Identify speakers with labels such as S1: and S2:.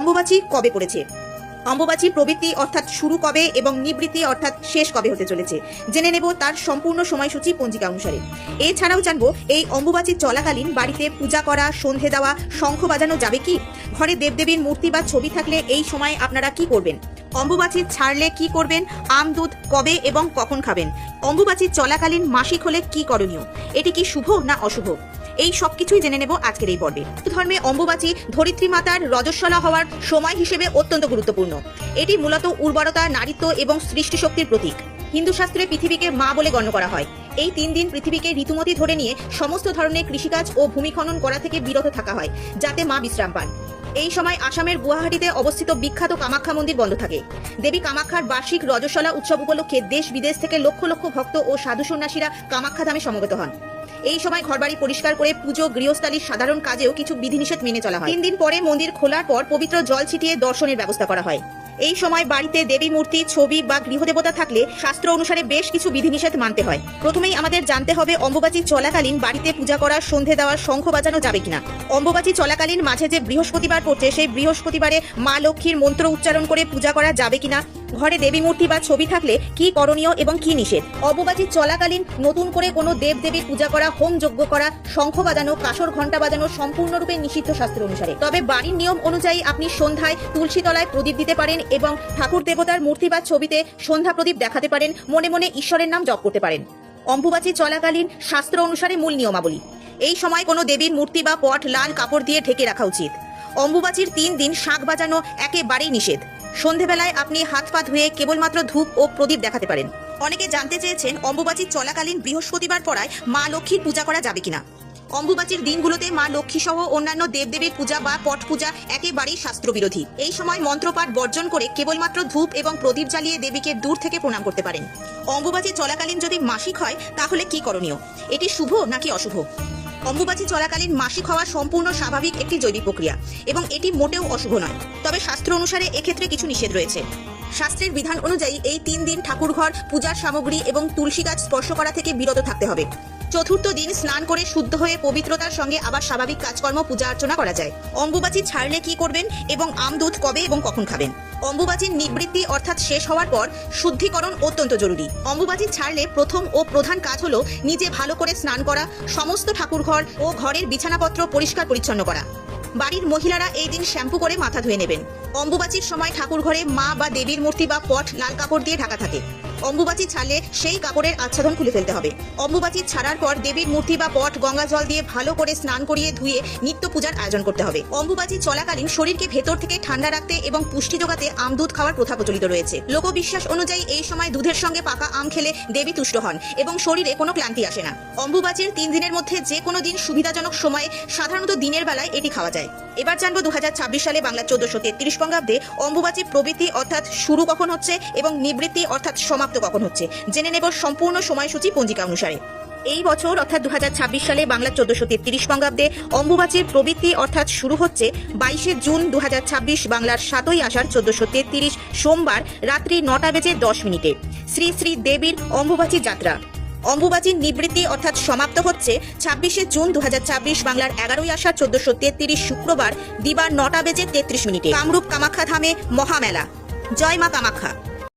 S1: অম্বুবাচী কবে পড়েছে, অম্বুবাচী প্রবৃত্তি অর্থাৎ শুরু কবে এবং নিবৃত্তি অর্থাৎ শেষ কবে হতে চলেছে জেনে নেব তার সম্পূর্ণ সময়সূচি পঞ্জিকা অনুসারে। এছাড়াও জানবো এই অম্বুবাচী চলাকালীন বাড়িতে পূজা করা, সন্ধে দেওয়া, শঙ্খ বাজানো যাবে কি, ঘরে দেবদেবীর মূর্তি বা ছবি থাকলে এই সময় আপনারা কি করবেন, অম্বুবাচী ছাড়লে কি করবেন, আম দুধ কবে এবং কখন খাবেন, অম্বুবাচী চলাকালীন মাসিক হলে কি করণীয়, এটি কি শুভ না অশুভ, এই সবকিছুই জেনে নেব আজকের এই পর্বে। ধর্মে অম্বুবাচী ধরিত্রী মাতার রজস্বলা হওয়ার সময় হিসেবে অত্যন্ত গুরুত্বপূর্ণ। এটি মূলত উর্বরতা, নারীত্ব এবং সৃষ্টি শক্তির প্রতীক। হিন্দু শাস্ত্রে পৃথিবীকে মা বলে গণ্য করা হয়। এই 3 দিন পৃথিবীকে ঋতুমতি ধরে নিয়ে সমস্ত ধরনের কৃষিকাজ ও ভূমিখনন করা থেকে বিরত থাকা হয়, যাতে মা বিশ্রাম পান। এই সময় আসামের গুয়াহাটিতে অবস্থিত বিখ্যাত কামাখ্যা মন্দির বন্ধ থাকে। দেবী কামাখ্যার বার্ষিক রজস্বলা উৎসব উপলক্ষে দেশ বিদেশ থেকে লক্ষ লক্ষ ভক্ত ও সাধু সন্ন্যাসীরা কামাখ্যা ধামে সমবেত হন। এই সময় ঘরবাড়ি পরিষ্কার করে পুজো, গৃহস্থালির সাধারণ কাজেও কিছু বিধিনিষেধ মেনে চলা হয়। 3 দিন পরে মন্দির খোলার পর পবিত্র জল ছিটিয়ে দর্শনের ব্যবস্থা করা হয়। এই সময় বাড়িতে দেবী মূর্তি, ছবি বা গৃহদেবতা থাকলে শাস্ত্র অনুসারে বেশ কিছু বিধিনিষেধ মানতে হয়। প্রথমেই আমাদের জানতে হবে অম্বুবাচী চলাকালীন বাড়িতে পূজা করা, সন্ধে দেওয়া, শঙ্খ বাজানো যাবে কিনা। অম্বুবাচী চলাকালীন মাঝে যে বৃহস্পতিবার পড়ছে সেই বৃহস্পতিবারে মা লক্ষ্মীর মন্ত্র উচ্চারণ করে পূজা করা যাবে কিনা, ঘরে দেবী মূর্তি বা ছবি থাকলে কি করণীয় এবং কি নিষেধ। অম্বুবাচী চলাকালীন নতুন করে কোনো দেবদেবীর পূজা করা, হোম যজ্ঞ করা, শঙ্খ বাজানো, কাসর ঘণ্টা বাজানো সম্পূর্ণরূপে নিষিদ্ধ শাস্ত্র অনুসারে। তবে বাড়ির নিয়ম অনুযায়ী আপনি সন্ধ্যায় তুলসী তলায় প্রদীপ দিতে পারেন এবং ঠাকুর দেবতার মূর্তি বা ছবিতে সন্ধ্যা প্রদীপ দেখাতে পারেন, মনে মনে ঈশ্বরের নাম জপ করতে পারেন। অম্বুবাচী চলাকালীন শাস্ত্র অনুসারে মূল নিয়মাবলী। এই সময় কোনো দেবীর মূর্তি বা পট লাল কাপড় দিয়ে ঢেকে রাখা উচিত। অম্বুবাচীর 3 দিন শাঁখ বাজানো একেবারেই নিষেধ। সন্ধেবেলায় আপনি হাত পা ধুয়ে কেবলমাত্র ধূপ ও প্রদীপ দেখাতে পারেন। অনেকে জানতে চেয়েছেন অম্বুবাচী চলাকালীন বৃহস্পতিবার পড়ায় মা লক্ষ্মীর পূজা করা যাবে কিনা। অম্বুবাচীর দিনগুলোতে মা লক্ষ্মী সহ অন্যান্য দেবদেবীর পূজা বা পট পূজা একেবারেই শাস্ত্রবিরোধী। এই সময় মন্ত্রপাঠ বর্জন করে কেবলমাত্র ধূপ এবং প্রদীপ জ্বালিয়ে দেবীকে দূর থেকে প্রণাম করতে পারেন। অম্বুবাচী চলাকালীন যদি মাসিক হয় তাহলে কি করণীয়, এটি শুভ নাকি অশুভ। অম্বুবাচী চলাকালীন মাসিক হওয়া সম্পূর্ণ স্বাভাবিক একটি জৈবিক প্রক্রিয়া এবং এটি মোটেও অশুভ নয়। তবে শাস্ত্র অনুসারে এক্ষেত্রে কিছু নিষেধ রয়েছে। শাস্ত্রের বিধান অনুযায়ী এই 3 দিন ঠাকুরঘর, পূজার সামগ্রী এবং তুলসী গাছ স্পর্শ করা থেকে বিরত থাকতে হবে। চতুর্থ দিন স্নান করে শুদ্ধ হয়ে পবিত্রতার সঙ্গে আবার স্বাভাবিক কাজকর্ম, পূজা অর্চনা করা যায়। অম্বুবাচী ছাড়লে কি করবেন এবং আম দুধ কবে এবং কখন খাবেন। অম্বুবাচীর নিবৃত্তি অর্থাৎ শেষ হওয়ার পর শুদ্ধিকরণ অত্যন্ত জরুরি। অম্বুবাচী ছাড়লে প্রথম ও প্রধান কাজ হলো নিজে ভালো করে স্নান করা, সমস্ত ঠাকুরঘর ও ঘরের বিছানাপত্র পরিষ্কার পরিচ্ছন্ন করা। বাড়ির মহিলারা এই দিন শ্যাম্পু করে মাথা ধুয়ে নেবেন। অম্বুবাচীর সময় ঠাকুরঘরে মা বা দেবীর মূর্তি বা পট লাল কাপড় দিয়ে ঢাকা থাকে। অম্বুবাচী ছাড়লে সেই কাপড়ের আচ্ছাদন খুলে ফেলতে হবে। অম্বুবাচী ছাড়ার পর দেবীর মূর্তি বা পট গঙ্গা জল দিয়ে ভালো করে স্নান করিয়ে ধুয়ে নিত্য পূজার আয়োজন করতে হবে। অম্বুবাচী চলাকালীন শরীরকে ভেতর থেকে ঠান্ডা রাখতে এবং পুষ্টি যোগাতে আম দুধ খাওয়ার প্রথা প্রচলিত রয়েছে। লোকবিশ্বাস অনুযায়ী এই সময় দুধের সঙ্গে পাকা আম খেলে দেবী তুষ্ট হন এবং শরীরে কোনো ক্লান্তি আসে না। অম্বুবাচীর 3 দিনের মধ্যে যে কোনো দিন সুবিধাজনক সময়ে, সাধারণত দিনের বেলায় এটি খাওয়া যায়। এবার জানবো 2026 সালে বাংলা 1433 বঙ্গাব্দে অম্বুবাচী প্রবৃত্তি অর্থাৎ শুরু কখন হচ্ছে এবং নিবৃত্তি অর্থাৎ সমাপ্ত কখন হচ্ছে জেনে নেব সম্পূর্ণ সময়সূচি পঞ্জিকা অনুসারে। এই বছর অর্থাৎ 2026 সালে বাংলা 1433 বঙ্গাব্দে অম্বুবাচীর প্রবৃত্তি অর্থাৎ শুরু হচ্ছে 22শে জুন 2026 বাংলার 7ই আষাঢ় 1433 সোমবার রাত্রি 9:10 শ্রী শ্রী দেবীর অম্বুবাচী যাত্রা। অম্বুবাচীর নিবৃত্তি অর্থাৎ সমাপ্ত হচ্ছে 26শে জুন 2026 বাংলার 11ই আষাঢ় 1433 শুক্রবার দিবা 9:33 কামরূপ কামাখ্যা ধামে মহামেলা। জয় মা কামাখ্যা।